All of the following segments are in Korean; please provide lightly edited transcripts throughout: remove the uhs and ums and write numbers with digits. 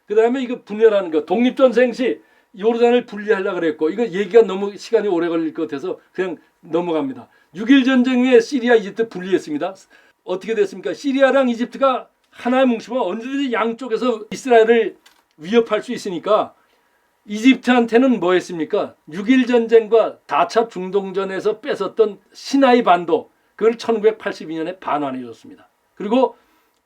그 다음에 이거 분열하는 거, 독립전생 시 요르단을 분리하려고 그랬고, 이거 얘기가 너무 시간이 오래 걸릴 것 같아서 그냥 넘어갑니다. 6.1 전쟁 후에 시리아, 이집트 분리했습니다. 어떻게 됐습니까? 시리아랑 이집트가 하나의 뭉치면 언제든지 양쪽에서 이스라엘을 위협할 수 있으니까 이집트한테는 뭐 했습니까? 6.1 전쟁과 4차 중동전에서 뺏었던 시나이 반도, 그걸 1982년에 반환해 줬습니다. 그리고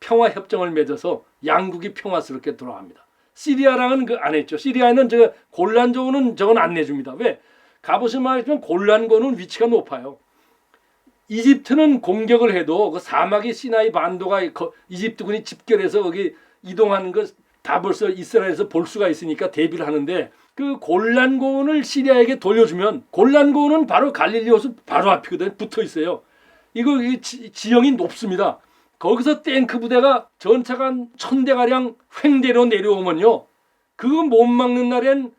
평화협정을 맺어서 양국이 평화스럽게 돌아갑니다. 시리아랑은 그 안 했죠. 시리아에는 저 골란조는 저건 안 내줍니다. 왜? 가보시면 알겠지만 골란고는 위치가 높아요. 이집트는 공격을 해도 그 사막의 시나이 반도가 이집트군이 집결해서 거기 이동하는 거 다 벌써 이스라엘에서 볼 수가 있으니까 대비를 하는데, 그 골란고원을 시리아에게 돌려주면, 골란고원은 바로 갈릴리 호수 바로 앞이거든요. 붙어 있어요. 이거 지형이 높습니다. 거기서 탱크 부대가 전차가 1000대가량 횡대로 내려오면요, 그거 못 막는 날엔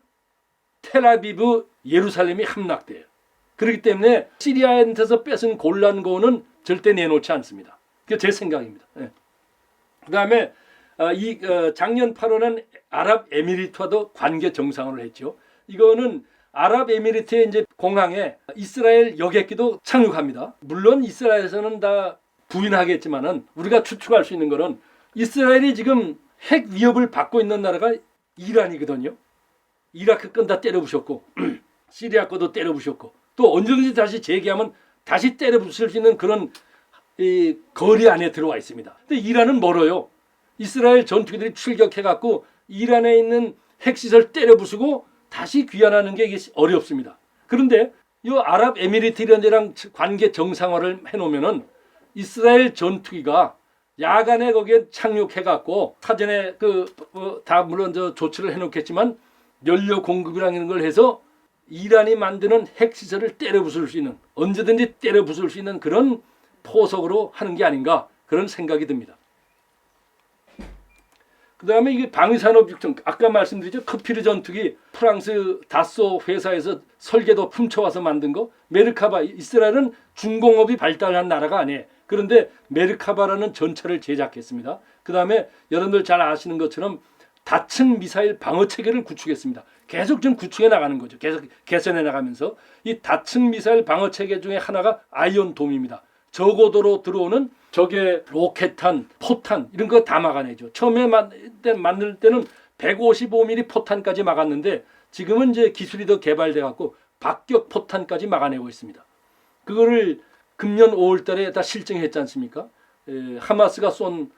텔아비브, 예루살렘이 함락돼요. 그렇기 때문에 시리아한테서 뺏은 골란고원은 절대 내놓지 않습니다. 그게 제 생각입니다. 네. 그 다음에 작년 8월은 아랍에미리트와도 관계 정상화를 했죠. 이거는 아랍에미리트의 이제 공항에 이스라엘 여객기도 착륙합니다. 물론 이스라엘에서는 다 부인하겠지만은 우리가 추측할 수 있는 거는 이스라엘이 지금 핵 위협을 받고 있는 나라가 이란이거든요. 이라크 건 다 때려부셨고 시리아 거도 때려부셨고, 또 언제든지 다시 재개하면 다시 때려부술 수 있는 그런 이 거리 안에 들어와 있습니다. 근데 이란은 멀어요. 이스라엘 전투기들이 출격해갖고 이란에 있는 핵시설 때려부수고 다시 귀환하는 게 이게 어렵습니다. 그런데 이 아랍에미리트 이런 데랑 관계 정상화를 해놓으면은 이스라엘 전투기가 야간에 거기에 착륙해갖고 사전에 다 물론 저 조치를 해놓겠지만 연료 공급이라는 걸 해서 이란이 만드는 핵시설을 때려부술 수 있는, 언제든지 때려부술 수 있는 그런 포석으로 하는 게 아닌가, 그런 생각이 듭니다. 그 다음에 이게 방위산업 육성, 아까 말씀드렸죠. 크피르 전투기 프랑스 다소 회사에서 설계도 훔쳐와서 만든 거. 메르카바, 이스라엘은 중공업이 발달한 나라가 아니에요. 그런데 메르카바라는 전차를 제작했습니다. 그 다음에 여러분들 잘 아시는 것처럼 다층 미사일 방어 체계를 구축했습니다. 계속 좀 구축해 나가는 거죠. 계속 개선해 나가면서 이 다층 미사일 방어 체계 중에 하나가 아이언돔입니다. 저고도로 들어오는 적의 로켓탄, 포탄 이런 거 다 막아내죠. 처음에 만들 때는 155mm 포탄까지 막았는데 지금은 이제 기술이 더 개발돼 갖고 박격 포탄까지 막아내고 있습니다. 그거를 금년 5월달에 다 실증했지 않습니까? 하마스가 쏜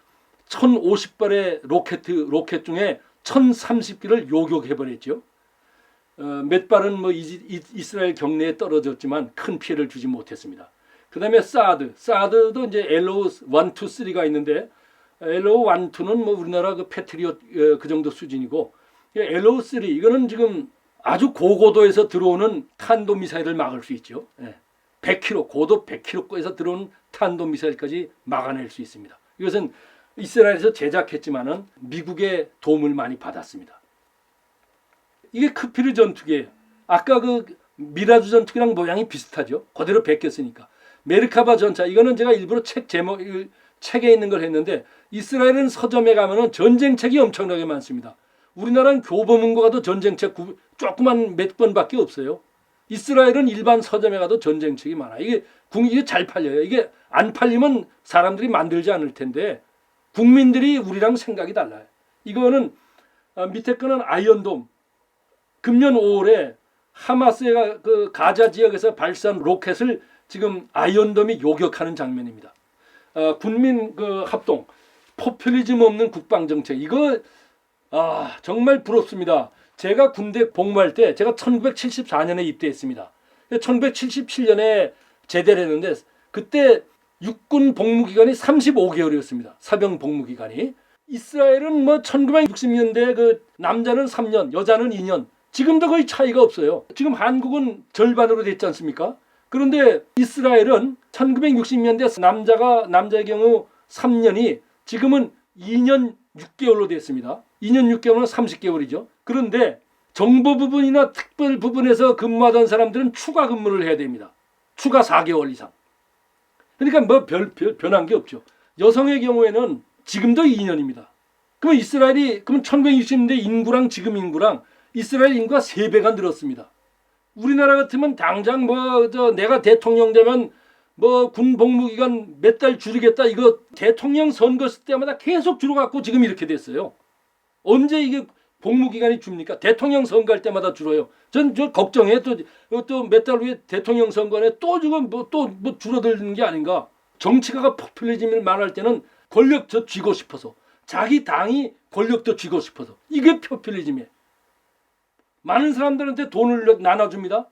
1050발의 로켓 중에 1030기를 요격해버렸죠. 몇 발은 뭐 이스라엘 경내에 떨어졌지만 큰 피해를 주지 못했습니다. 그 다음에 사드도 이제 LO 1, 2, 3가 있는데 LO 1, 2는 뭐 우리나라 그 패트리엇 그 정도 수준이고, LO 3 이거는 지금 아주 고고도에서 들어오는 탄도미사일을 막을 수 있죠. 100km, 고도 100km에서 들어오는 탄도미사일까지 막아낼 수 있습니다. 이것은 이스라엘에서 제작했지만은 미국의 도움을 많이 받았습니다. 이게 크피르 전투기예요. 아까 그 미라주 전투기랑 모양이 비슷하죠. 그대로 베꼈으니까. 메르카바 전차, 이거는 제가 일부러 책에 있는 걸 했는데, 이스라엘은 서점에 가면은 전쟁책이 엄청나게 많습니다. 우리나라는 교보문고 가도 전쟁책 조그만 몇 번밖에 없어요. 이스라엘은 일반 서점에 가도 전쟁책이 많아. 이게 잘 팔려요. 이게 안 팔리면 사람들이 만들지 않을 텐데 국민들이 우리랑 생각이 달라요. 이거는 밑에 거는 아이언돔. 금년 5월에 하마스가 그 가자 지역에서 발사한 로켓을 지금 아이언돔이 요격하는 장면입니다. 군민 그 합동, 포퓰리즘 없는 국방정책, 이거 정말 부럽습니다. 제가 군대 복무할 때 제가 1974년에 입대했습니다. 1977년에 제대를 했는데 그때 육군 복무기간이 35개월이었습니다. 사병 복무기간이. 이스라엘은 뭐 1960년대 그 남자는 3년, 여자는 2년. 지금도 거의 차이가 없어요. 지금 한국은 절반으로 됐지 않습니까? 그런데 이스라엘은 1960년대 남자의 경우 3년이 지금은 2년 6개월로 됐습니다. 2년 6개월은 30개월이죠. 그런데 정보 부분이나 특별 부분에서 근무하던 사람들은 추가 근무를 해야 됩니다. 추가 4개월 이상. 그러니까 뭐 변한 게 없죠. 여성의 경우에는 지금도 2년입니다. 그러면 이스라엘이 그럼 1960년대 인구랑 지금 인구랑 이스라엘 인구가 3배가 늘었습니다. 우리나라 같으면 당장 내가 대통령 되면 군 복무기간 몇 달 줄이겠다 이거 대통령 선거 쓸 때마다 계속 줄어갖고 지금 이렇게 됐어요. 언제 이게 복무기간이 줍니까? 대통령 선거할 때마다 줄어요. 전 걱정해. 또 몇 달 후에 대통령 선거에 또 지금 줄어드는 게 아닌가. 정치가가 포퓰리즘을 말할 때는 권력 더 쥐고 싶어서, 자기 당이 권력 더 쥐고 싶어서, 이게 포퓰리즘이에요. 많은 사람들한테 돈을 나눠줍니다.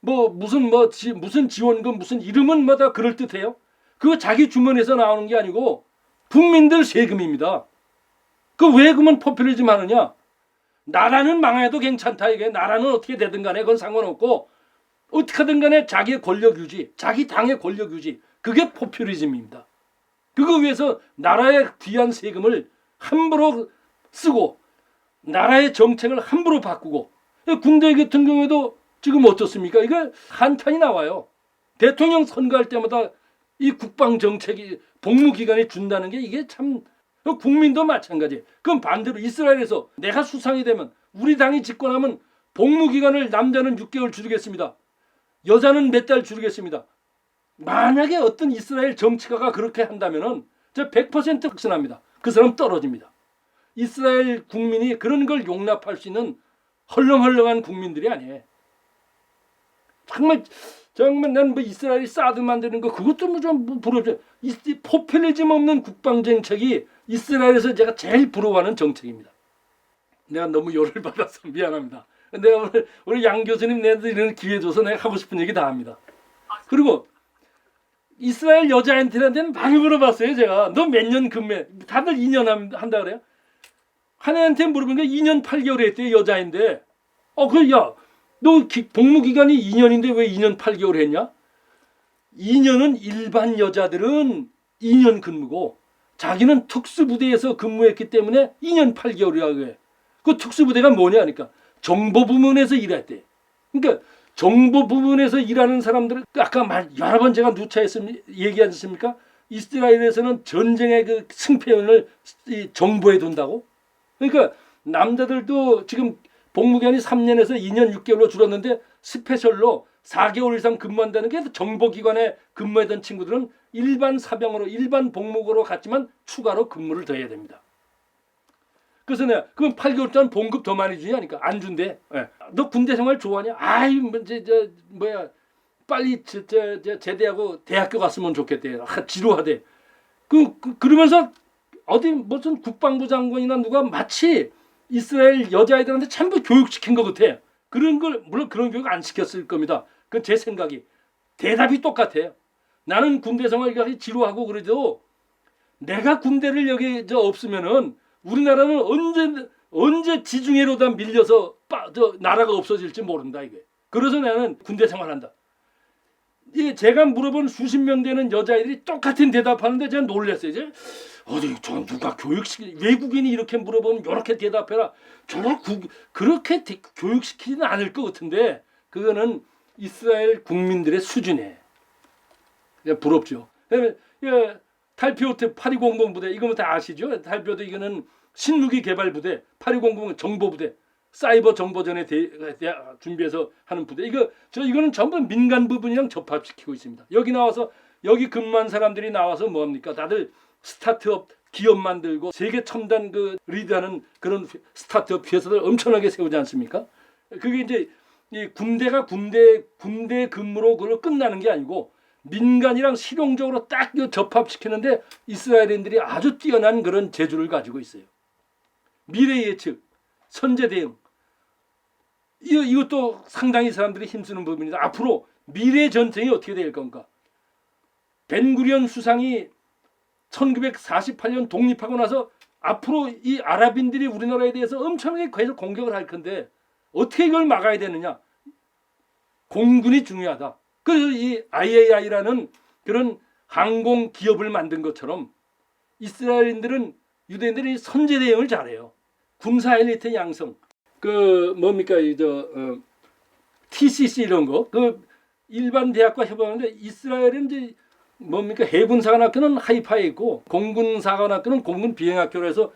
무슨 지원금, 무슨 이름은 다 그럴듯해요. 그거 자기 주머니에서 나오는 게 아니고 국민들 세금입니다. 왜 그러면 포퓰리즘 하느냐? 나라는 망해도 괜찮다. 이게 나라는 어떻게 되든 간에 그건 상관없고 어떻게든 간에 자기의 권력 유지, 자기 당의 권력 유지, 그게 포퓰리즘입니다. 그거 위해서 나라의 귀한 세금을 함부로 쓰고 나라의 정책을 함부로 바꾸고, 군대 같은 경우에도 지금 어떻습니까? 이거 한탄이 나와요. 대통령 선거할 때마다 이 국방 정책이 복무 기간에 준다는 게 이게 참, 국민도 마찬가지. 그럼 반대로 이스라엘에서 내가 수상이 되면, 우리 당이 집권하면 복무 기간을 남자는 6개월 줄이겠습니다. 여자는 몇 달 줄이겠습니다. 만약에 어떤 이스라엘 정치가가 그렇게 한다면은 저 100% 확신합니다. 그 사람 떨어집니다. 이스라엘 국민이 그런 걸 용납할 수 있는 헐렁헐렁한 국민들이 아니에요. 정말 난 이스라엘이 사드 만드는 거 그것도 좀 부럽죠. 포퓰리즘 없는 국방 정책이 이스라엘에서 제가 제일 부러워하는 정책입니다. 내가 너무 열을 받아서 미안합니다. 내가 오늘 양 교수님 내한테 이런 기회 줘서 내가 하고 싶은 얘기 다 합니다. 그리고 이스라엘 여자애들한테는 많이 물어봤어요. 제가 너 몇 년 근무해? 다들 2년 한다 그래요. 한 애한테 물어보니까 2년 8개월 했대요. 여자인데. 너 복무 기간이 2년인데 왜 2년 8개월 했냐? 2년은 일반 여자들은 2년 근무고 자기는 특수부대에서 근무했기 때문에 2년 8개월이라고 해. 그 특수부대가 뭐냐 하니까 정보부문에서 일했대. 그러니까 정보부문에서 일하는 사람들은 아까 여러 번 제가 누차해서 얘기하지 않습니까? 이스라엘에서는 전쟁의 그 승패원을 정보에 둔다고. 그러니까 남자들도 지금 복무기간이 3년에서 2년 6개월로 줄었는데 스페셜로 4개월 이상 근무한다는 게 정보기관에 근무했던 친구들은 일반 사병으로 일반 복무고로 갔지만 추가로 근무를 더 해야 됩니다. 그래서 내가 그럼 8개월 동안 봉급 더 많이 주냐니까 안 준대. 네. 너 군대 생활 좋아하냐? 빨리 제대하고 대학교 갔으면 좋겠대. 지루하대. 그러면서 어디 무슨 국방부 장관이나 누가 마치 이스라엘 여자아이들한테 전부 교육시킨 것 같아. 그런 걸 물론 그런 교육 안 시켰을 겁니다. 그건 제 생각이. 대답이 똑같아요. 나는 군대 생활이 지루하고 그래도 내가 군대를 여기 없으면은 우리나라는 언제 지중해로다 밀려서 나라가 없어질지 모른다 이게. 그래서 나는 군대 생활한다. 제가 물어본 수십 명 되는 여자애들이 똑같은 대답하는데 제가 놀랐어요. 이제 누가 외국인이 이렇게 물어보면 이렇게 대답해라. 그렇게 교육시키지는 않을 것 같은데 그거는 이스라엘 국민들의 수준에 부럽죠. 탈피오트 8200 부대 이거 다 아시죠? 탈피오트 이거는 신무기 개발 부대, 8200 정보 부대, 사이버 정보전에 준비해서 하는 부대. 이거는 전부 민간 부분이랑 접합시키고 있습니다. 여기 근무한 사람들이 나와서 뭐합니까? 다들 스타트업 기업 만들고 세계 첨단 리드하는 그런 스타트업 회사들 엄청나게 세우지 않습니까? 그게 이제 이 군대가 군대 근무로 그걸 끝나는 게 아니고 민간이랑 실용적으로 딱 접합시키는데 이스라엘인들이 아주 뛰어난 그런 재주를 가지고 있어요. 미래 예측, 선제 대응. 이것도 상당히 사람들이 힘쓰는 부분이다. 앞으로 미래 전쟁이 어떻게 될 건가? 벤구리온 수상이 1948년 독립하고 나서 앞으로 이 아랍인들이 우리나라에 대해서 엄청나게 계속 공격을 할 건데 어떻게 이걸 막아야 되느냐? 공군이 중요하다. 그래서 이 IAI라는 그런 항공 기업을 만든 것처럼 이스라엘인들은 유대인들이 선제 대응을 잘해요. 군사 엘리트 양성. TCC 이런 거. 일반 대학과 협업하는데 이스라엘은 이제 해군사관학교는 하이파에 있고 공군사관학교는 공군 비행학교로 해서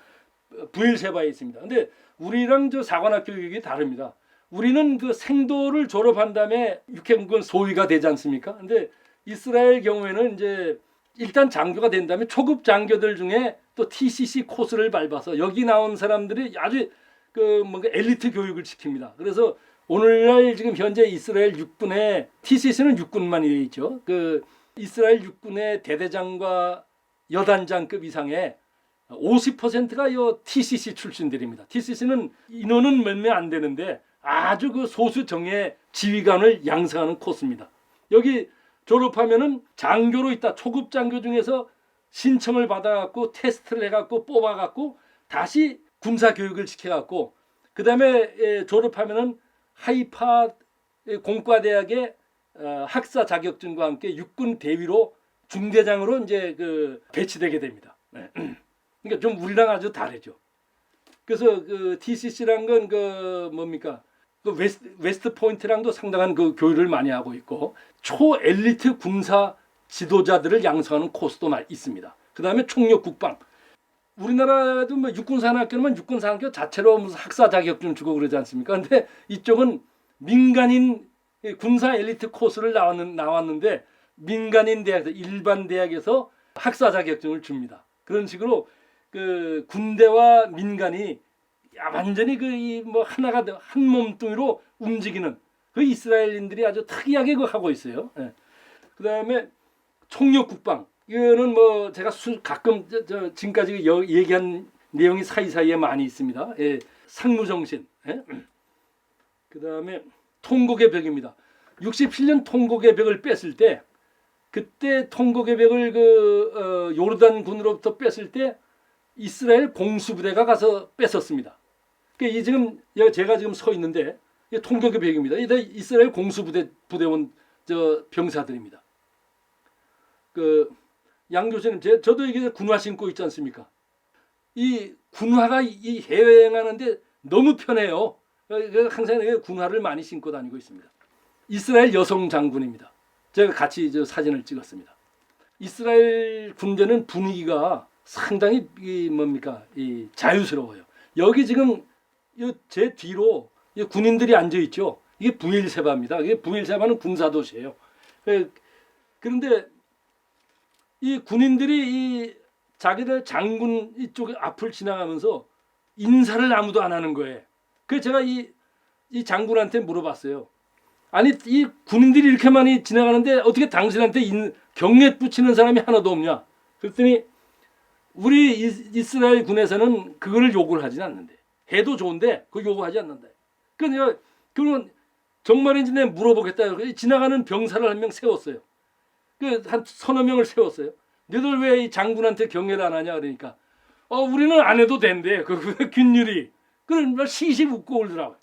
부엘세바에 있습니다. 근데 우리랑 저 사관학교 교육이 다릅니다. 우리는 그 생도를 졸업한 다음에 육해공군 소위가 되지 않습니까? 근데 이스라엘 경우에는 이제 일단 장교가 된 다음에 초급 장교들 중에 또 TCC 코스를 밟아서 여기 나온 사람들이 아주 그 뭔가 엘리트 교육을 시킵니다. 그래서 오늘날 지금 현재 이스라엘 육군의 TCC는 육군만 되어 있죠. 그 이스라엘 육군의 대대장과 여단장급 이상의 50%가 요 TCC 출신들입니다. TCC는 인원은 몇 명 안 되는데 아주 그 소수 정예 지휘관을 양성하는 코스입니다. 여기 졸업하면은 장교로 있다. 초급 장교 중에서 신청을 받아갖고 테스트를 해갖고 뽑아갖고 다시 군사 교육을 시켜갖고 그 다음에 졸업하면은 하이파 공과대학의 학사 자격증과 함께 육군 대위로 중대장으로 이제 그 배치되게 됩니다. 그러니까 좀 우리랑 아주 다르죠. 그래서 그 TCC란 건 그 뭡니까? 그 웨스트 포인트랑도 상당한 그 교류를 많이 하고 있고 초엘리트 군사 지도자들을 양성하는 코스도 있습니다. 그 다음에 총력 국방. 우리나라도 뭐 육군사관학교는 육군사관학교 자체로 무슨 학사 자격증 주고 그러지 않습니까? 근데 이쪽은 민간인 군사 엘리트 코스를 나왔는데 민간인 대학에서 일반 대학에서 학사 자격증을 줍니다. 그런 식으로 그 군대와 민간이 완전히 뭐 하나가 한 몸뚱이로 움직이는 그 이스라엘인들이 아주 특이하게 그 하고 있어요. 예. 그 다음에 총력 국방. 이거는 뭐 제가 가끔 지금까지 얘기한 내용이 사이사이에 많이 있습니다. 예. 상무정신. 예. 그 다음에 통곡의 벽입니다. 67년 통곡의 벽을 뺐을 때 그때 통곡의 벽을 요르단 군으로부터 뺐을 때 이스라엘 공수부대가 가서 뺐었습니다. 이 지금 제가 지금 서 있는데 통곡의 벽입니다. 이스라엘 공수부대원 병사들입니다. 그 양 교수님, 저도 이게 군화 신고 있지 않습니까? 이 군화가 이 해외여행하는데 너무 편해요. 항상 군화를 많이 신고 다니고 있습니다. 이스라엘 여성 장군입니다. 제가 같이 사진을 찍었습니다. 이스라엘 군대는 분위기가 상당히 자유스러워요. 여기 지금 제 뒤로 군인들이 앉아 있죠. 이게 부엘세바입니다. 이게 부엘세바는 군사도시예요. 그런데 이 군인들이 자기들 장군 이쪽 앞을 지나가면서 인사를 아무도 안 하는 거예요. 그래서 제가 이 장군한테 물어봤어요. 아니 이 군인들이 이렇게 많이 지나가는데 어떻게 당신한테 경례 붙이는 사람이 하나도 없냐? 그랬더니 우리 이스라엘 군에서는 그거를 요구를 하진 않는데 해도 좋은데 그거 요구하지 않는다. 그러면 정말인지 내가 물어보겠다. 지나가는 병사를 한 명 세웠어요. 한 서너 명을 세웠어요. 너희들 왜 이 장군한테 경례를 안 하냐 그러니까 우리는 안 해도 된대. 그 균율이. 그런 시시 웃고 울더라고요.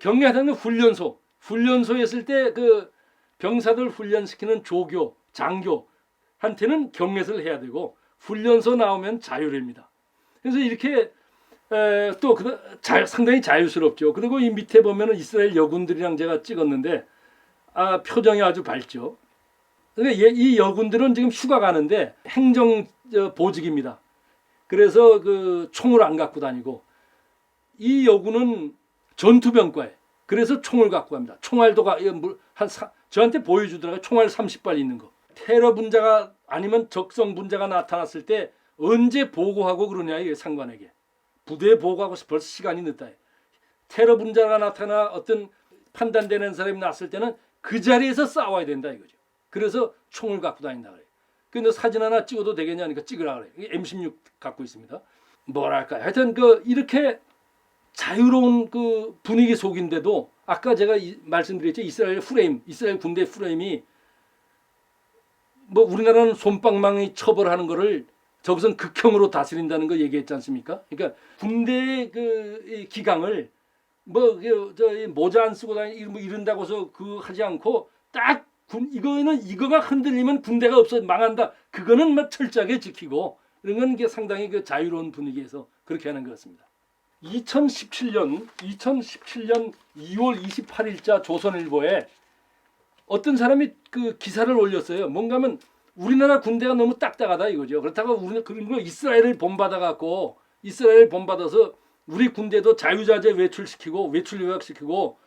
경례하는 훈련소에 있을 때 그 병사들 훈련시키는 조교, 장교한테는 경례를 해야 되고 훈련소 나오면 자유례입니다. 그래서 이렇게 상당히 자유스럽죠. 그리고 이 밑에 보면은 이스라엘 여군들이랑 제가 찍었는데 표정이 아주 밝죠. 이 여군들은 지금 휴가 가는데 행정 보직입니다. 그래서 그 총을 안 갖고 다니고 이 여군은 전투병과에 그래서 총을 갖고 갑니다. 총알도 저한테 보여주더라고요. 총알 30발 있는 거. 테러 분자가 아니면 적성 분자가 나타났을 때 언제 보고하고 그러냐 이게 상관에게. 부대에 보고하고 벌써 시간이 늦다. 테러 분자가 나타나 어떤 판단되는 사람이 났을 때는 그 자리에서 싸워야 된다 이거죠. 그래서 총을 갖고 다닌다 그래요. 근데 사진 하나 찍어도 되겠냐 하니까 찍으라 그래요. M16 갖고 있습니다. 뭐랄까요. 하여튼 이렇게 자유로운 그 분위기 속인데도 아까 제가 말씀드렸죠. 이스라엘 군대 프레임이 뭐 우리나라는 솜방망이 처벌하는 거를 저기선 극형으로 다스린다는 거 얘기했지 않습니까? 그러니까 군대의 그 기강을 모자 안 쓰고 다니고 이런다고 해서 하지 않고 딱 이거가 흔들리면 군대가 없어 망한다. 그거는 막 철저하게 지키고 이런 건 이게 상당히 그 자유로운 분위기에서 그렇게 하는 것 같습니다. 2017년 2월 28일자 조선일보에 어떤 사람이 그 기사를 올렸어요. 뭔가 하면 우리나라 군대가 너무 딱딱하다 이거죠. 그렇다고 우리는 그리고 이스라엘을 본받아갖고 이스라엘 본받아서 우리 군대도 자유자재 외출시키고 외출 요약시키고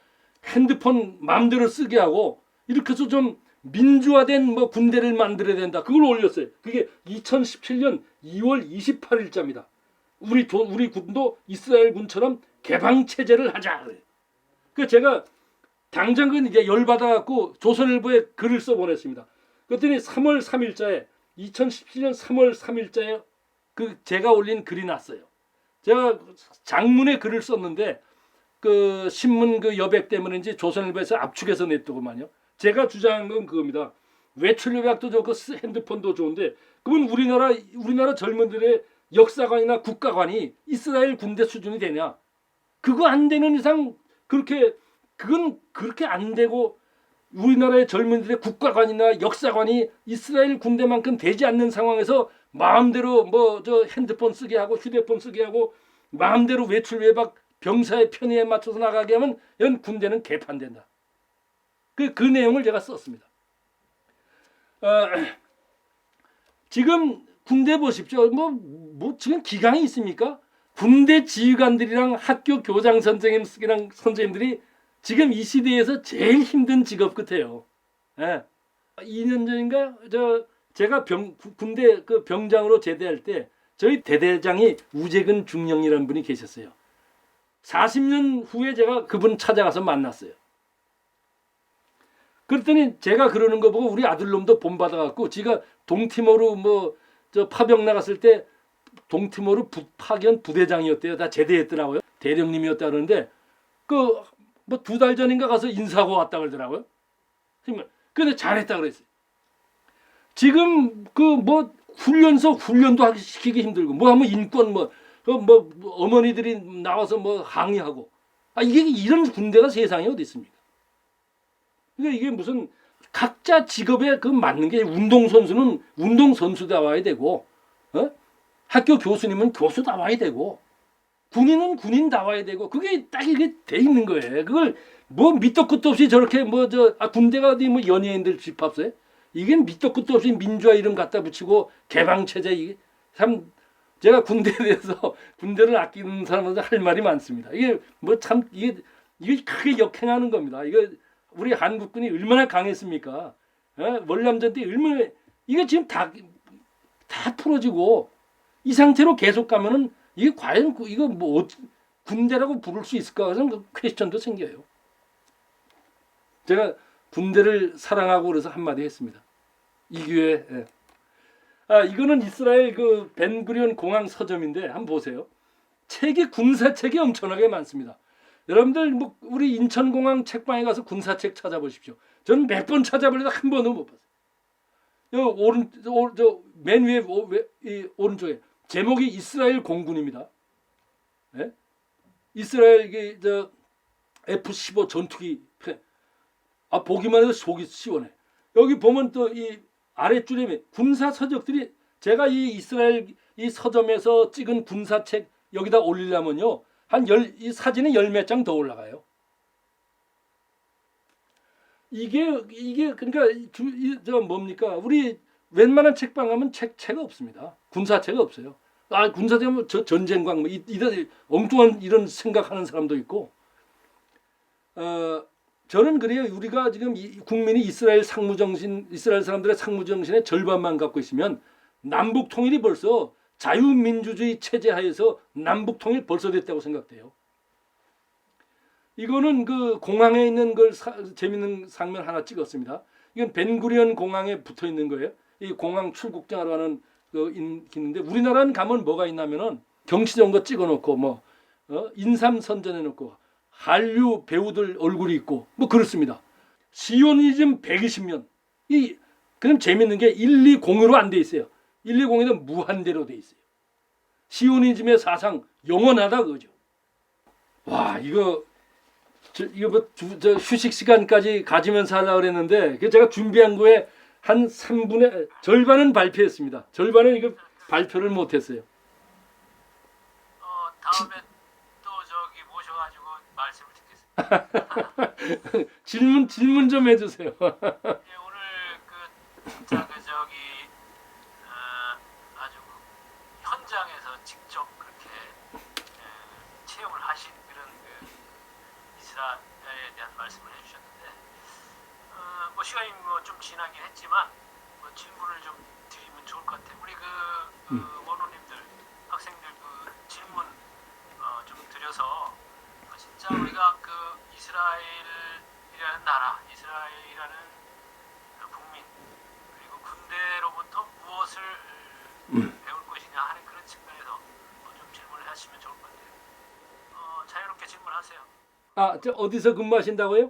핸드폰 마음대로 쓰게 하고 이렇게 해서 좀 민주화된 뭐 군대를 만들어야 된다. 그걸 올렸어요. 그게 2017년 2월 28일자입니다. 우리 군도 이스라엘 군처럼 개방 체제를 하자. 그 제가 당장 그 이제 열받아 갖고 조선일보에 글을 써 보냈습니다. 그랬더니 3월 3일자에 2017년 3월 3일자에 그 제가 올린 글이 났어요. 제가 장문의 글을 썼는데 그 신문 그 여백 때문인지 조선일보에서 압축해서 냈더구만요. 제가 주장한 건 그겁니다. 외출 요약도 좋고 핸드폰도 좋은데 그건 우리나라 젊은들의 역사관이나 국가관이 이스라엘 군대 수준이 되냐? 그거 안 되는 이상 그건 그렇게 안 되고 우리나라의 젊은들의 국가관이나 역사관이 이스라엘 군대만큼 되지 않는 상황에서 마음대로 뭐 저 핸드폰 쓰게 하고 휴대폰 쓰게 하고 마음대로 외출 외박 병사의 편의에 맞춰서 나가게 하면 이건 군대는 개판된다. 그 내용을 제가 썼습니다. 지금 군대 보십시오. 뭐 지금 기강이 있습니까? 군대 지휘관들이랑 학교 교장 선생님들이 지금 이 시대에서 제일 힘든 직업 같아요. 예. 2년 전인가 제가 군대 그 병장으로 제대할 때 저희 대대장이 우재근 중령이라는 분이 계셨어요. 40년 후에 제가 그분 찾아가서 만났어요. 그랬더니 제가 그러는 거 보고 우리 아들놈도 본받아갖고 지가 동티모르 파병 나갔을 때 동티모르 파견 부대장이었대요. 다 제대했더라고요. 대령님이었다 그러는데 그 2달 전인가 가서 인사하고 왔다 그러더라고요. 근데 잘했다 그랬어요. 지금 훈련도 시키기 힘들고 하면 인권 어머니들이 나와서 항의하고 이게 이런 군대가 세상에 어디 있습니까? 그러니까 이게 무슨 각자 직업에 맞는 게 운동선수는 운동선수다워야 되고 학교 교수님은 교수다워야 되고 군인은 군인다워야 되고 그게 딱 이게 돼 있는 거예요. 그걸 밑도 끝도 없이 저렇게 군대가 어디 연예인들 집합소에 이게 밑도 끝도 없이 민주화 이름 갖다 붙이고 개방체제 이게 참 제가 군대에 대해서 군대를 아끼는 사람한테 할 말이 많습니다. 이게 이게 크게 역행하는 겁니다. 이거 우리 한국군이 얼마나 강했습니까? 월남전 때 얼마나 이게 지금 다 풀어지고 이 상태로 계속 가면은 이게 과연 이거 군대라고 부를 수 있을까 하는 그 퀘스천도 생겨요. 제가 군대를 사랑하고 그래서 한마디 했습니다. 이 기회에. 이거는 이스라엘 그 벤구리온 공항 서점인데 한번 보세요. 군사책이 엄청나게 많습니다. 여러분들 우리 인천공항 책방에 가서 군사책 찾아보십시오. 저는 몇 번 찾아보려다 한 번도 못 봤어요. 맨 위에 오른쪽에 제목이 이스라엘 공군입니다. 네? 이스라엘 F-15 전투기 보기만 해도 속이 시원해. 여기 보면 또 이 아랫줄에 군사 서적들이 제가 이 이스라엘 이 서점에서 찍은 군사책 여기다 올리려면요 이 사진이 10몇 장 더 올라가요. 이게 그러니까 뭡니까? 우리 웬만한 책방 가면 책가 없습니다. 군사책이 없어요. 군사책은 전쟁광 이런 엉뚱한 이런 생각하는 사람도 있고. 저는 그래요. 우리가 지금 국민이 이스라엘 사람들의 상무정신의 절반만 갖고 있으면 남북 통일이 벌써 자유민주주의 체제 하에서 남북 통일 벌써 됐다고 생각돼요. 이거는 그 공항에 있는 걸 재밌는 장면 하나 찍었습니다. 이건 벤구리온 공항에 붙어 있는 거예요. 이 공항 출국장으로 하는 있는데 우리나라는 가면 뭐가 있냐면은 경치정거 찍어놓고 인삼 선전해놓고 한류 배우들 얼굴이 있고 그렇습니다. 시오니즘 120년 그럼 재밌는 게 120으로 안 돼 있어요. 120에는 무한대로 돼 있어요. 시오니즘의 사상 영원하다 그거죠. 와 이거 휴식 시간까지 가지면서 하려고 그랬는데 제가 준비한 거에 한 3분의 절반은 발표했습니다. 절반은 이거 발표를 못했어요. 다음에 또 모셔가지고 말씀을 듣겠습니다. 질문 좀 해주세요. 오늘 저기 이스라엘에 대한 말씀을 해주셨는데 뭐 시간이 뭐 좀 지나긴 했지만 뭐 질문을 좀 드리면 좋을 것 같아요. 우리 원로님들 학생들 그 질문 좀 드려서 진짜 우리가 그 이스라엘이라는 나라, 이스라엘이라는 그 국민 그리고 군대로부터 무엇을 배울 것이냐 하는 그런 측면에서 좀 질문을 하시면 좋을 것 같아요. 자유롭게 질문하세요. 아, 저 어디서 근무하신다고요? 예,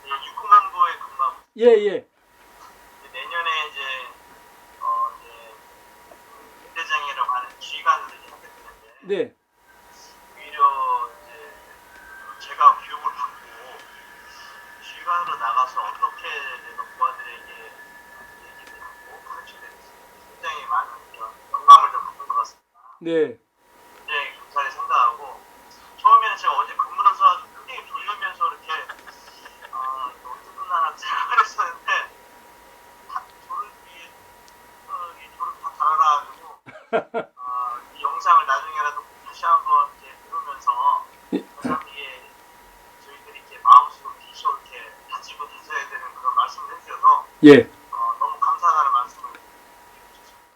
육군본부에 근무하고 예, 예. 내년에 이제 군대장이라고 하는 지휘관으로 하게 되는데 네. 오히려 이제 제가 교육을 받고 지휘관으로 나가서 어떻게 내가 부하들에게 얘기를 하고 가르치게 됐어요. 굉장히 많은 그런 영감을 좀 받은 것 같습니다. 네. 굉장히 감사히 생각하고 처음에는 제가 어제 근무로서 굉장히 졸리면서 이렇게 언제 끝나나 생각을 했었는데 졸을 다 달아나가지고 이 영상을 나중에라도 다시 한번 이제 들으면서 사람들이 저희들이 이렇게 마음속으로 계속 이렇게 다지고 다져야 되는 그런 말씀을 해주셔서 예. 너무 감사하다는 말씀을 드리고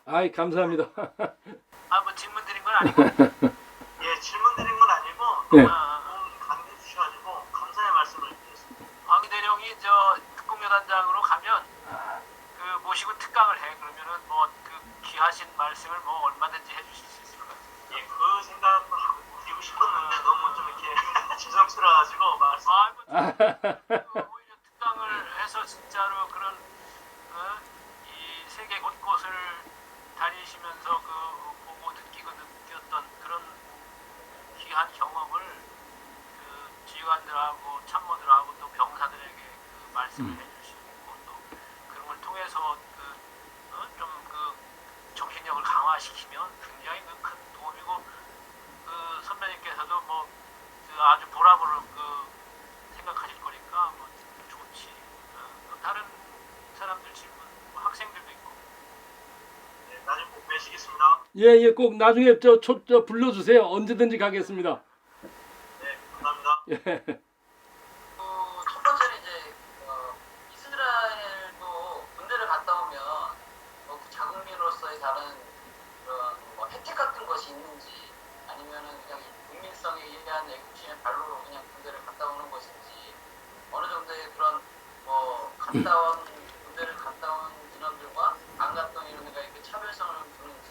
아이, 감사합니다. 뭐 질문 드린 건 아니고. 예, 질문 드린 건 아니고 네. 너무 강조해 주셔가지고 감사의 말씀을 드렸습니다. 이 대령이 저 특공여단장으로 가면 그 모시고 특강을 해. 그러면은 뭐 그 귀하신 말씀을 뭐 얼마든지 해주실 수 있을 것 같아요. 예, 그 생각도 하고 드리고 싶었는데 너무 좀 이렇게 죄송스러워가지고 말씀. 오히려 특강을 해서 진짜로 그런 이 세계 곳곳을 다니시면서 그 보고 느끼고 느꼈던 그런 귀한 경험을 그 지휘관들하고 참모들하고 또 병사들에게 그 말씀을 해주시고 또 그런 걸 통해서 좀 정신력을 강화시키면 굉장히 큰 도움이고 그 선배님께서도 뭐 아주 보람으로 생각하실 거니까 뭐 좋지. 또 다른 사람들 질문, 뭐 학생들도 있고. 네, 나중에 꼭 뵈시겠습니다. 예, 예. 꼭 나중에 저 불러주세요. 언제든지 가겠습니다. 네, 감사합니다. 예. 첫 번째는 이제 이스라엘도 군대를 갔다 오면 그 자국민으로서의 다른 그런 뭐 혜택 같은 것이 있는지 아니면은 그냥 국민성에 의한 애국심의 발로로 그냥 군대를 갔다 오는 것인지 어느 정도의 그런 뭐 갔다 온 군대를 갔다 온 인원들과 안 갔다 온 인원들과 이렇게 차별성을 두는지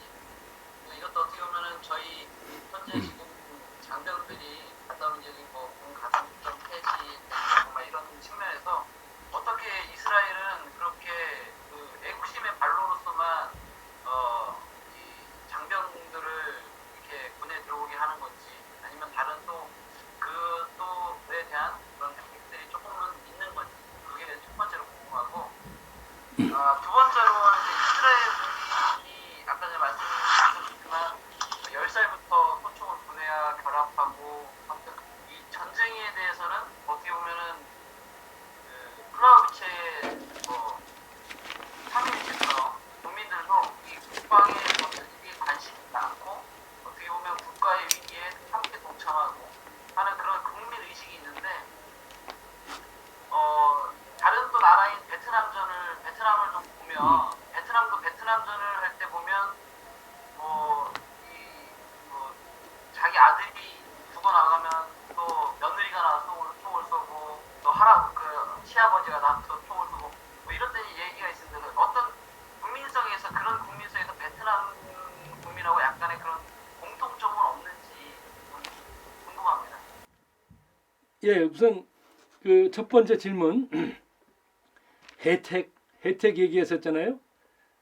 이것도 어떻게 보면은 저희 현재 지금 장병들이 갔다 온 적이 뭐군 가산점 폐지 정말 이런 측면에서 어떻게 이스라엘은 그렇게 그 애국심의 발로로서만 이 장병들을 이렇게 군에 들어오게 하는 건지 아니면 다른 또에 대한 그런 혜택들이 조금은 있는 건지 그게 첫 번째로 궁금하고 두 번째로 이제 이스라엘 군인이 아까 전에 말씀하셨지만 10살부터 소총을 분해와 결합하고 아무튼 이 전쟁에 대해서는 어떻게 보면은 클라우비체의 상임위처럼 국민들도 이 국방에 전체적인 관심이 많고 어떻게 보면 국가의 위기에 함께 동참하고 하는 그런 국민 의식이 있는데 다른 또 나라인 베트남을 좀 보면 베트남도 베트남전을 할 때 보면 자기 아들이 죽어 나가면 또 며느리가 나와서 총을 쏘고 또 시아버지가 나와서 총을 쏘고 뭐 이런 얘기가 있는데 어떤 국민성에서 그런 국민성에서 베트남 국민하고 약간의 그런 공통점은 없는지 궁금합니다. 예, 우선 그 첫 번째 질문 혜택 얘기했었잖아요.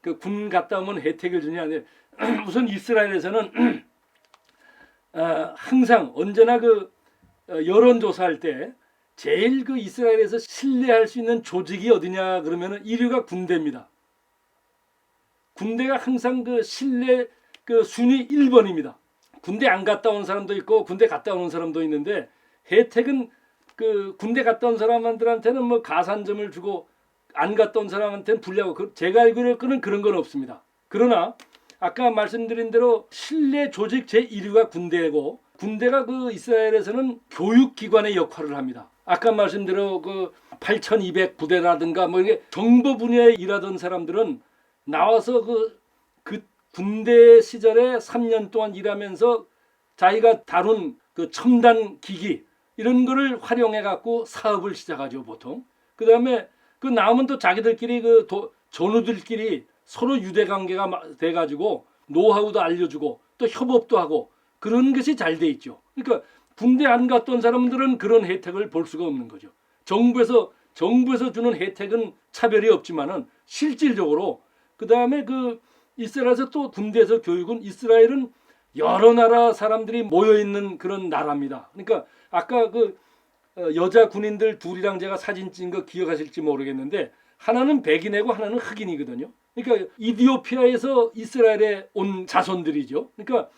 그 군 갔다 오면 혜택을 주냐. 우선 이스라엘에서는 항상 언제나 그 여론조사할 때 제일 그 이스라엘에서 신뢰할 수 있는 조직이 어디냐 그러면은 1위가 군대입니다. 군대가 항상 그 신뢰 그 순위 1번입니다. 군대 안 갔다 온 사람도 있고 군대 갔다 오는 사람도 있는데 혜택은 그 군대 갔다 온 사람들한테는 뭐 가산점을 주고 안 갔다 온 사람한테는 불리하고 제가 알기로는 그런 건 없습니다. 그러나 아까 말씀드린 대로 신뢰 조직 제1위가 군대고 군대가 그 이스라엘에서는 교육기관의 역할을 합니다. 아까 말씀대로 그 8,200 부대라든가 뭐 이게 정보 분야에 일하던 사람들은 나와서 그 군대 시절에 3년 동안 일하면서 자기가 다룬 그 첨단 기기 이런 거를 활용해 갖고 사업을 시작하죠, 보통. 그다음에 그 나오면 또 자기들끼리 전우들끼리 서로 유대 관계가 돼 가지고 노하우도 알려주고 또 협업도 하고 그런 것이 잘 돼 있죠. 그러니까 군대 안 갔던 사람들은 그런 혜택을 볼 수가 없는 거죠. 정부에서 주는 혜택은 차별이 없지만은 실질적으로 그다음에 그 이스라엘에서 또 군대에서 교육은 이스라엘은 여러 나라 사람들이 모여 있는 그런 나라입니다. 그러니까 아까 그 여자 군인들 둘이랑 제가 사진 찍은 거 기억하실지 모르겠는데 하나는 백인이고 하나는 흑인이거든요. 그러니까 이디오피아에서 이스라엘에 온 자손들이죠. 그러니까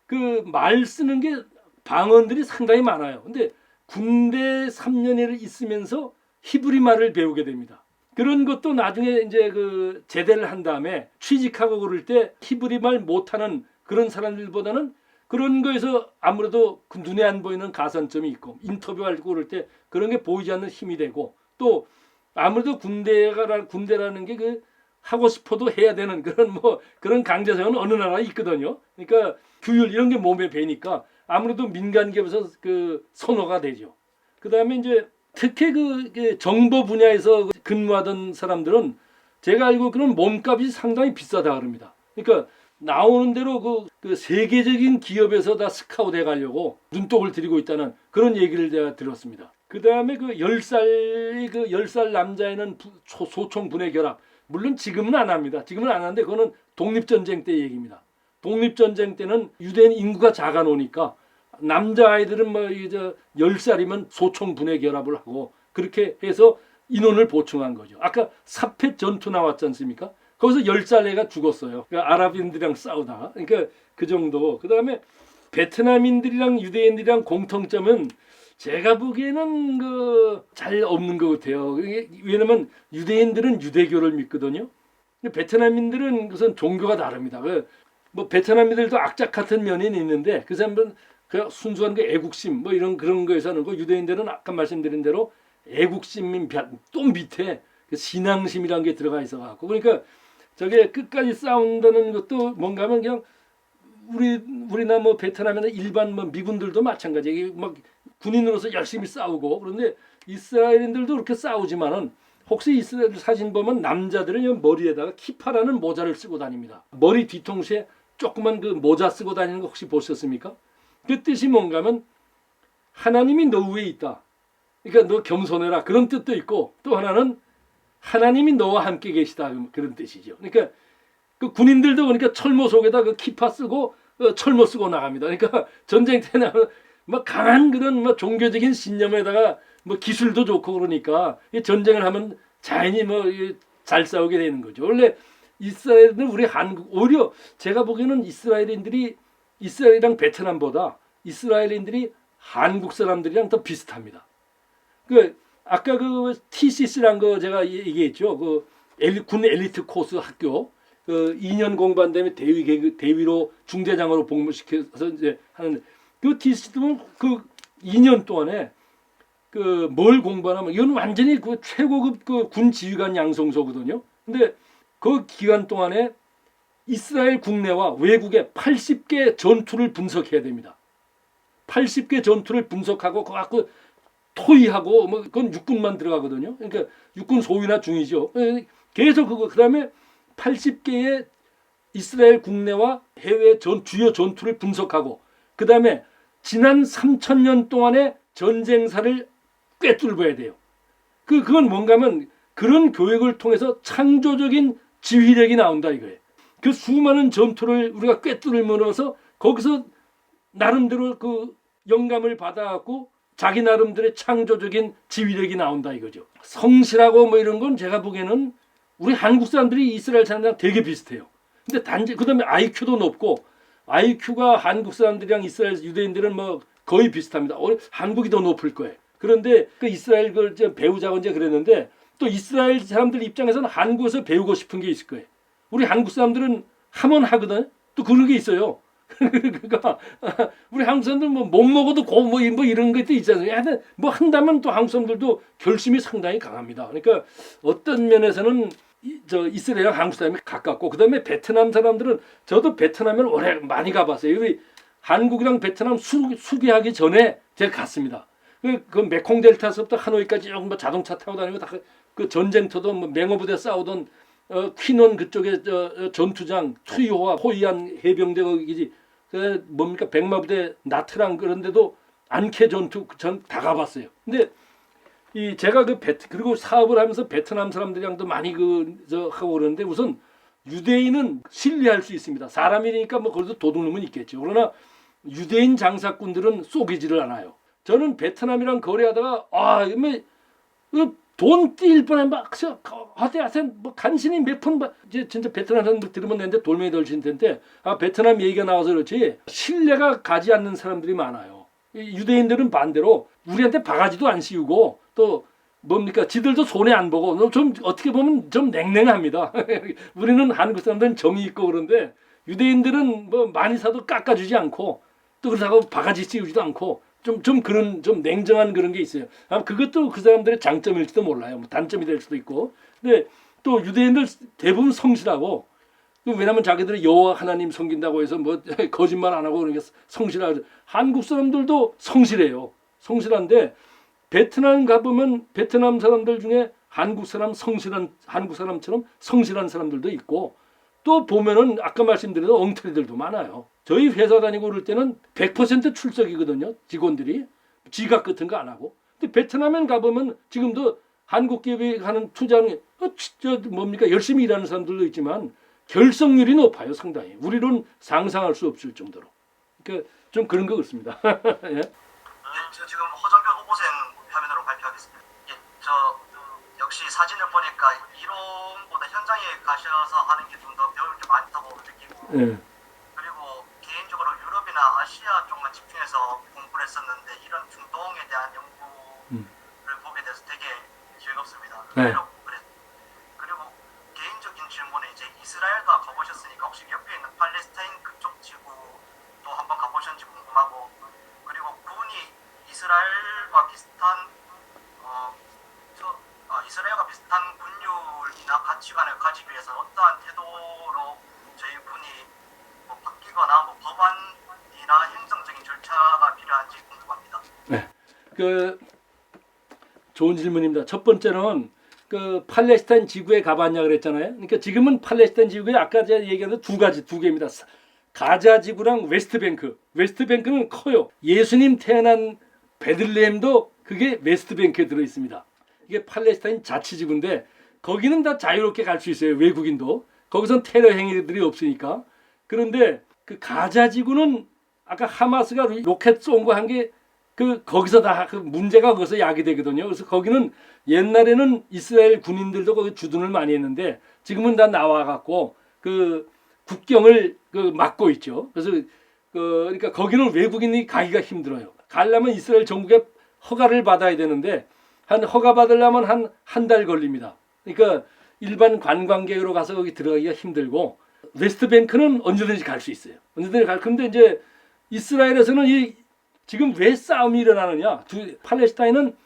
그 말 쓰는 게 방언들이 상당히 많아요. 근데 군대 3년을 있으면서 히브리 말을 배우게 됩니다. 그런 것도 나중에 이제 그 제대를 한 다음에 취직하고 그럴 때 히브리 말 못하는 그런 사람들보다는 그런 거에서 아무래도 그 눈에 안 보이는 가산점이 있고 인터뷰하고 그럴 때 그런 게 보이지 않는 힘이 되고 또 아무래도 군대라는 게 그 하고 싶어도 해야 되는 그런 강제성은 어느 나라에 있거든요. 그러니까 규율 이런 게 몸에 배니까 아무래도 민간 기업에서 그 선호가 되죠. 그다음에 이제 특히 그 정보 분야에서 근무하던 사람들은 제가 알고 그런 몸값이 상당히 비싸다 그럽니다. 그러니까 나오는 대로 그 세계적인 기업에서 다 스카우트 해가려고 눈독을 들이고 있다는 그런 얘기를 제가 들었습니다. 그 다음에 그 10살 남자애는 소총 분해 결합. 물론 지금은 안 합니다. 지금은 안 하는데 그거는 독립전쟁 때 얘기입니다. 독립전쟁 때는 유대인 인구가 작아 놓으니까 남자아이들은 뭐 이제 10살이면 소총 분해 결합을 하고 그렇게 해서 인원을 보충한 거죠. 아까 사페 전투 나왔지 않습니까? 거기서 10살 애가 죽었어요. 그러니까 아랍인들이랑 싸우다가. 그러니까 그 정도. 그 다음에 베트남인들이랑 유대인들이랑 공통점은 제가 보기에는 잘 없는 것 같아요. 왜냐면 유대인들은 유대교를 믿거든요. 베트남인들은 우선 종교가 다릅니다. 뭐 베트남인들도 악착 같은 면이 있는데 그 사람들은 그 순수한 그 애국심 뭐 이런 그런 거에서는 그 유대인들은 아까 말씀드린 대로 애국심인 또 밑에 그 신앙심이라는 게 들어가 있어 갖고 그러니까 저게 끝까지 싸운다는 것도 뭔가 하면 그냥 우리나 뭐 베트남이나 일반 뭐 미군들도 마찬가지. 막 군인으로서 열심히 싸우고 그런데 이스라엘인들도 그렇게 싸우지만은 혹시 이스라엘 사진 보면 남자들은 머리에다가 키파라는 모자를 쓰고 다닙니다. 머리 뒤통수에 조그만 그 모자 쓰고 다니는 거 혹시 보셨습니까? 그 뜻이 뭔가 하면 하나님이 너 위에 있다. 그러니까 너 겸손해라 그런 뜻도 있고 또 하나는 하나님이 너와 함께 계시다 그런 뜻이죠. 그러니까 그 군인들도 그러니까 철모 속에다 그 키파 쓰고 철모 쓰고 나갑니다. 그러니까 전쟁 때는 막 강한 그런 뭐 종교적인 신념에다가 뭐 기술도 좋고 그러니까 전쟁을 하면 자연히 뭐 잘 싸우게 되는 거죠. 원래 이스라엘은 우리 한국 오히려 제가 보기에는 이스라엘이랑 베트남보다 이스라엘인들이 한국 사람들이랑 더 비슷합니다. 그 아까 그 TCC란 거 제가 얘기했죠. 군 엘리트 코스 학교 2년 공부한 다음에 대위로 중대장으로 복무시켜서 이제 하는 그 TCC도 그 2년 동안에 뭘 공부하냐면 이건 완전히 그 최고급 그 군 지휘관 양성소거든요. 근데 그 기간 동안에 이스라엘 국내와 외국의 80개 전투를 분석해야 됩니다. 80개 전투를 분석하고 그거 갖고 토의하고 뭐 그건 육군만 들어가거든요. 그러니까 육군 소위나 중이죠. 계속 그다음에 80개의 이스라엘 국내와 해외 주요 전투를 분석하고 그다음에 지난 3,000년 동안의 전쟁사를 꿰뚫어야 돼요. 그건 뭔가 하면 그런 교육을 통해서 창조적인 지휘력이 나온다 이거예요. 그 수많은 전투를 우리가 꿰뚫으면서 거기서 나름대로 그 영감을 받아갖고 자기 나름대로의 창조적인 지휘력이 나온다 이거죠. 성실하고 뭐 이런 건 제가 보기에는 우리 한국 사람들이 이스라엘 사람들이랑 되게 비슷해요. 근데 단지 그다음에 IQ도 높고 IQ가 한국 사람들이랑 이스라엘 유대인들은 뭐 거의 비슷합니다. 한국이 더 높을 거예요. 그런데 그 이스라엘 걸 배우자고 이제 그랬는데 또 이스라엘 사람들 입장에서는 한국에서 배우고 싶은 게 있을 거예요. 우리 한국 사람들은 하면 하거든. 또 그런 게 있어요. 그러니까 우리 한국 사람들 뭐 못 먹어도 뭐 이런 것도 있잖아요. 하여튼 뭐 한다면 또 한국 사람들도 결심이 상당히 강합니다. 그러니까 어떤 면에서는 저 이스라엘과 한국 사람이 가깝고 그다음에 베트남 사람들은 저도 베트남을 오래 많이 가봤어요. 우리 한국이랑 베트남 수교하기 전에 제가 갔습니다. 그 메콩 델타서부터 하노이까지 뭐 자동차 타고 다니고 다 그 전쟁터도 뭐 맹호부대 싸우던 퀴논 그쪽에 전투장 투이호와 호이안 해병대 거기지 그 뭡니까 백마부대 나트랑 그런데도 안케 전투 전 다 가봤어요. 근데 이 제가 그리고 사업을 하면서 베트남 사람들이랑도 많이 하고 그러는데 우선 유대인은 신뢰할 수 있습니다. 사람이니까 뭐 그래도 도둑놈은 있겠죠. 그러나 유대인 장사꾼들은 속이지를 않아요. 저는 베트남이랑 거래하다가 돈 뛸 뻔한 막 하여튼 뭐 간신히 몇 푼 이제 진짜 베트남 사람들 들으면 되는데 돌멩이 덜칠 텐데 베트남 얘기가 나와서 그렇지 신뢰가 가지 않는 사람들이 많아요. 유대인들은 반대로 우리한테 바가지도 안 씌우고 또 뭡니까 지들도 손해 안 보고 좀 어떻게 보면 좀 냉랭합니다. 우리는 한국 사람들은 정이 있고 그런데 유대인들은 뭐 많이 사도 깎아주지 않고 또 그렇다고 바가지 씌우지도 않고 좀 그런 좀 냉정한 그런 게 있어요. 그것도 그 사람들의 장점일지도 몰라요. 뭐 단점이 될 수도 있고. 근데 또 유대인들 대부분 성실하고 왜냐하면 자기들이 여호와 하나님 섬긴다고 해서 뭐 거짓말 안 하고 그러니까 성실하고 한국 사람들도 성실해요. 성실한데 베트남 가보면 베트남 사람들 중에 한국 사람처럼 성실한 사람들도 있고 또 보면은 아까 말씀드린 엉터리들도 많아요. 저희 회사 다니고 그럴 때는 100% 출석이거든요. 직원들이 지각 같은 거 안 하고. 근데 베트남에 가보면 지금도 한국 기업이 하는 투자는 뭡니까 열심히 일하는 사람들도 있지만 결석률이 높아요. 상당히. 우리는 상상할 수 없을 정도로. 그러니까 좀 그런 것 같습니다. 예. 저 지금 허정표 후보생 화면으로 발표하겠습니다. 역시 사진을 보니까 이론보다 현장에 가셔서 하는 게 좀 더 배울 게 많다고 느끼고 예. 그리고 개인적으로 유럽이나 아시아 쪽만 집중해서 공부를 했었는데 이런 중동에 대한 연구를 보게 돼서 되게 즐겁습니다. 네. 그리고 개인적인 질문은 이제 이스라엘도 가보셨으니까 혹시 옆에 있는 팔레스타인 그쪽 지구도 한번 가보셨는지 궁금하고 그리고 군이 이스라엘과 비슷한 이스라엘과 비슷한 군율이나 가치관을 가지기 위해서 어떠한 태도로 저희 군이 뭐 바뀌거나 뭐 법안이나 행정적인 절차가 필요한지 궁금합니다. 네. 좋은 질문입니다. 첫 번째는 팔레스타인 지구에 가봤냐 그랬잖아요. 그러니까 지금은 팔레스타인 지구에 아까 제가 얘기한 두 개입니다. 가자 지구랑 웨스트뱅크. 웨스트뱅크는 커요. 예수님 태어난 베들레헴도 그게 웨스트뱅크에 들어 있습니다. 이게 팔레스타인 자치지구인데 거기는 다 자유롭게 갈 수 있어요. 외국인도. 거기선 테러 행위들이 없으니까. 그런데 그 가자 지구는 아까 하마스가 로켓 쏜 거 한 게 거기서 다 문제가 거기서 야기되거든요. 그래서 거기는 옛날에는 이스라엘 군인들도 거기 주둔을 많이 했는데 지금은 다 나와갖고 그 국경을 막고 있죠. 그래서 그러니까 거기는 외국인이 가기가 힘들어요. 가려면 이스라엘 정부의 허가를 받아야 되는데 허가 받으려면 한 달 걸립니다. 그러니까 일반 관광객으로 가서 거기 들어가기가 힘들고 웨스트뱅크는 언제든지 갈 수 있어요. 언제든지 근데 이제 이스라엘에서는 지금 왜 싸움이 일어나느냐? 팔레스타인은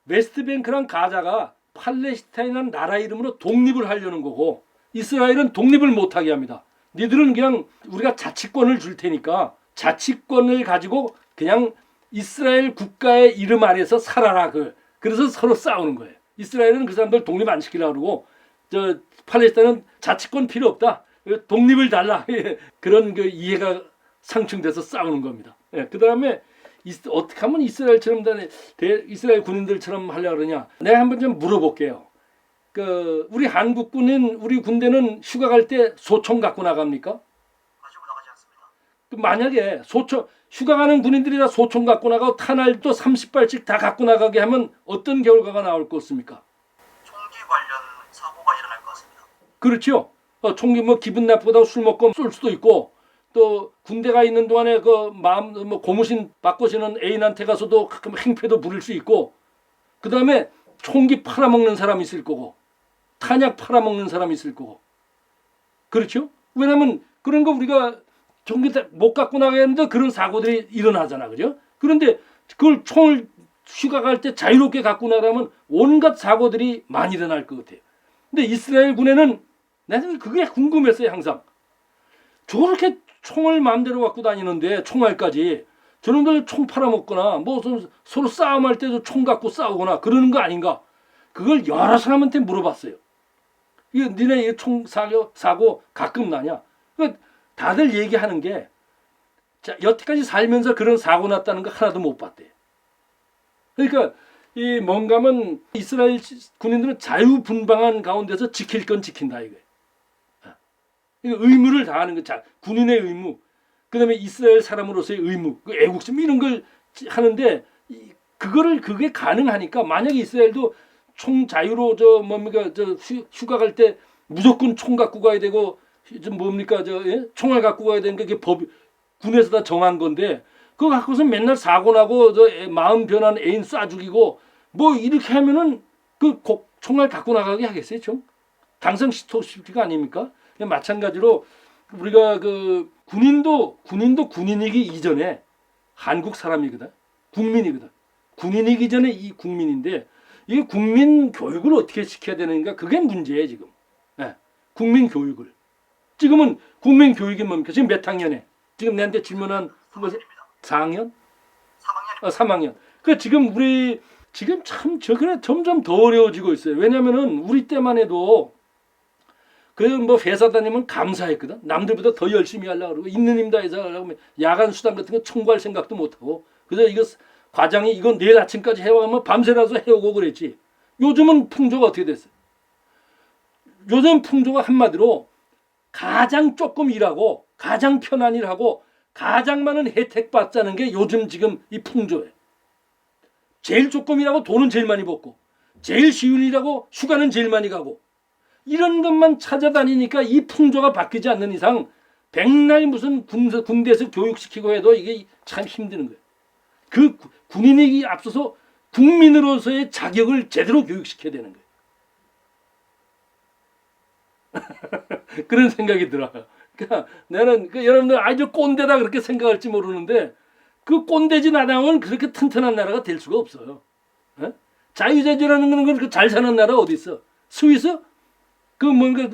웨스트뱅크랑 가자가 팔레스타인이라는 나라 이름으로 독립을 하려는 거고 이스라엘은 독립을 못하게 합니다. 니들은 그냥 우리가 자치권을 줄 테니까 자치권을 가지고 그냥 이스라엘 국가의 이름 아래서 살아라. 그래서 서로 싸우는 거예요. 이스라엘은 그 사람들 독립 안 시키려고 그러고 팔레스타인은 자치권 필요 없다. 독립을 달라. 그런 이해가 상충돼서 싸우는 겁니다. 그 다음에 어떻게 하면 이스라엘처럼 이스라엘 군인들처럼 하려고 그러냐. 내가 한번 좀 물어볼게요. 우리 한국 우리 군대는 휴가 갈 때 소총 갖고 나갑니까? 가지고 나가지 않습니다. 만약에 휴가 가는 군인들이 다 소총 갖고 나가고 탄알도 30발씩 다 갖고 나가게 하면 어떤 결과가 나올 것 같습니까? 총기 관련 사고가 일어날 것 같습니다. 그렇죠. 총기 기분 나쁘다고 술 먹고 쏠 수도 있고 또 군대가 있는 동안에 고무신 바꾸시는 애인한테 가서도 가끔 행패도 부릴 수 있고 그 다음에 총기 팔아먹는 사람이 있을 거고 탄약 팔아먹는 사람이 있을 거고 그렇죠. 왜냐하면 그런 거 우리가 전기 못 갖고 나가는데 그런 사고들이 일어나잖아, 그죠? 그런데 그걸 총을 휴가 갈 때 자유롭게 갖고 나가면 온갖 사고들이 많이 일어날 것 같아요. 근데 이스라엘 군에는 나는 그게 궁금했어요, 항상. 저렇게 총을 마음대로 갖고 다니는데 총알까지 저놈들 총 팔아먹거나 뭐 서로 싸움할 때도 총 갖고 싸우거나 그러는 거 아닌가? 그걸 여러 사람한테 물어봤어요. 이거 니네 총 사고 가끔 나냐? 다들 얘기하는 게 자, 여태까지 살면서 그런 사고 났다는 거 하나도 못 봤대. 그러니까 이 뭔가면 이스라엘 군인들은 자유분방한 가운데서 지킬 건 지킨다 이거예요. 의무를 다하는 거, 자, 군인의 의무, 그다음에 이스라엘 사람으로서의 의무, 그 애국심 이런 걸 하는데 그게 가능하니까 만약에 이스라엘도 총 자유로 휴가 갈 때 무조건 총 갖고 가야 되고 좀 뭡니까 총알 갖고 가야 되는 게 그게 군에서 다 정한 건데 그거 갖고서 맨날 사고 나고 마음 변한 애인 쏴 죽이고 뭐 이렇게 하면은 그 총알 갖고 나가게 하겠어요, 총? 당장 시토시피가 아닙니까? 마찬가지로 우리가 그 군인도 군인이기 이전에 한국 사람이거든, 국민이거든. 군인이기 전에 이 국민인데 이 국민 교육을 어떻게 시켜야 되는가 그게 문제예요 지금. 네. 국민 교육을 지금은 국민 교육이 뭡니까? 지금 몇 학년에? 지금 내한테 질문한 4학년? 3학년. 3학년. 그 지금 우리 지금 참 저게 점점 더 어려워지고 있어요. 왜냐면은 우리 때만 해도 그 뭐 회사 다니면 감사했거든. 남들보다 더 열심히 하려고 그러고 있는 힘 다해서 하려고 하면 야간 수당 같은 거 청구할 생각도 못 하고. 그래서 이거 과장이 이건 내일 아침까지 해와가면 밤새라서 해오고 그랬지. 요즘은 풍조가 어떻게 됐어요? 요즘 풍조가 한마디로 가장 조금 일하고 가장 편한 일하고 가장 많은 혜택 받자는 게 요즘 지금 이 풍조예요. 제일 조금 일하고 돈은 제일 많이 벌고 제일 쉬운 일하고 휴가는 제일 많이 가고 이런 것만 찾아다니니까 이 풍조가 바뀌지 않는 이상 백날 무슨 군대에서 교육시키고 해도 이게 참 힘드는 거예요. 그 군인이 앞서서 국민으로서의 자격을 제대로 교육시켜야 되는 거예요. 그런 생각이 들어요. 그러니까 나는 여러분들 아주 꼰대다 그렇게 생각할지 모르는데 그 꼰대지 나라면 그렇게 튼튼한 나라가 될 수가 없어요. 에? 자유자재라는 건 그렇게 잘 사는 나라 어디 있어? 스위스? 그 뭔가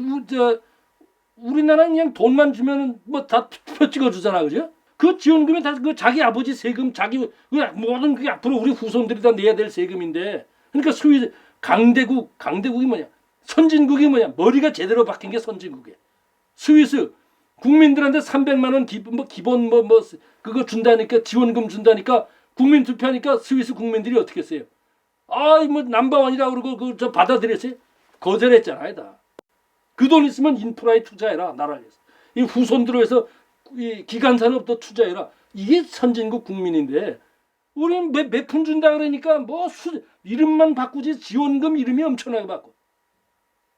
우리나라는 그냥 돈만 주면은 뭐 다 표 찍어주잖아, 그죠? 그 지원금이 다 그 자기 아버지 세금, 자기 모든 그게 앞으로 우리 후손들이 다 내야 될 세금인데, 그러니까 스위스 강대국이 뭐냐? 선진국이 뭐냐? 머리가 제대로 박힌 게 선진국이야. 스위스 국민들한테 300만 원 기본 그거 준다니까 지원금 준다니까 국민 투표하니까 스위스 국민들이 어떻게 했어요? 뭐 넘버원이라고 그러고 저 받아들였어요? 거절했잖아요, 다. 그 돈 있으면 인프라에 투자해라, 나라에서. 이 후손들로 해서 이 기간 산업도 투자해라. 이게 선진국 국민인데 우리는 몇 푼 준다 그러니까 뭐 이름만 바꾸지 지원금 이름이 엄청나게 바꿔.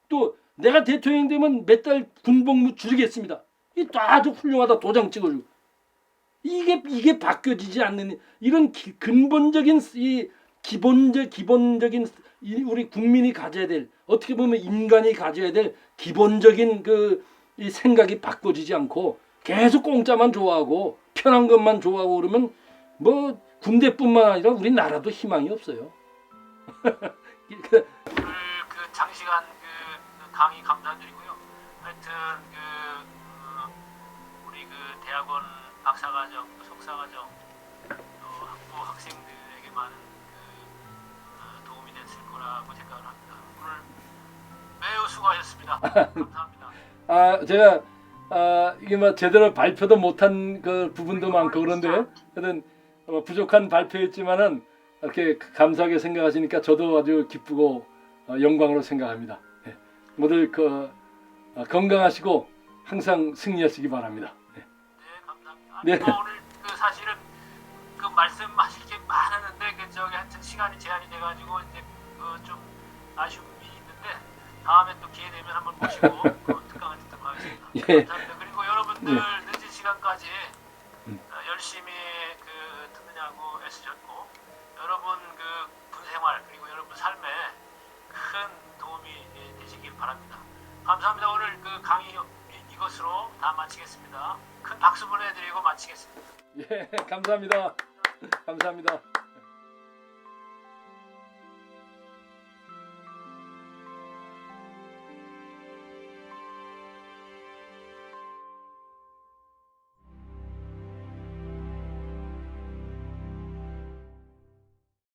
또 내가 대통령 되면 몇 달 군복무 줄이겠습니다. 이 아주 훌륭하다 도장 찍어주고. 이게 바뀌어지지 않는 이런 근본적인 이 기본적인 우리 국민이 가져야 될 어떻게 보면 인간이 가져야 될 기본적인 이 생각이 바꿔지지 않고 계속 공짜만 좋아하고 편한 것만 좋아하고 그러면 뭐 군대뿐만 아니라 우리 나라도 희망이 없어요. 그 장시간 강의 감사드리고요. 하여튼 우리 대학원 박사과정, 석사과정 또 학부 학생들에게 많은 도움이 됐을 거라고 생각을 합니다. 오늘 매우 수고하셨습니다. 감사합니다. 제가 이게 뭐 제대로 발표도 못한 그 부분도 많고 그런데 하여튼 부족한 발표였지만은 이렇게 감사하게 생각하시니까 저도 아주 기쁘고 영광으로 생각합니다. 네. 모두 건강하시고 항상 승리하시기 바랍니다. 네, 감사합니다. 네. 오늘 사실은 말씀하실 게 많았는데 하여튼 시간이 제한이 돼가지고 이제 좀 아쉬움이 있는데 다음에 또 기회 되면 한번 모시고 특강을 듣도록 하겠습니다. 예. 감사합니다. 그리고 여러분들 네. 늦은 시간까지 열심히 듣느냐고 애쓰셨고 여러분 군생활 그리고 여러분 삶에 큰 도움이 되시길 바랍니다. 감사합니다. 오늘 강의 이것으로 다 마치겠습니다. 큰 박수 보내드리고 마치겠습니다. 예, 감사합니다. 감사합니다.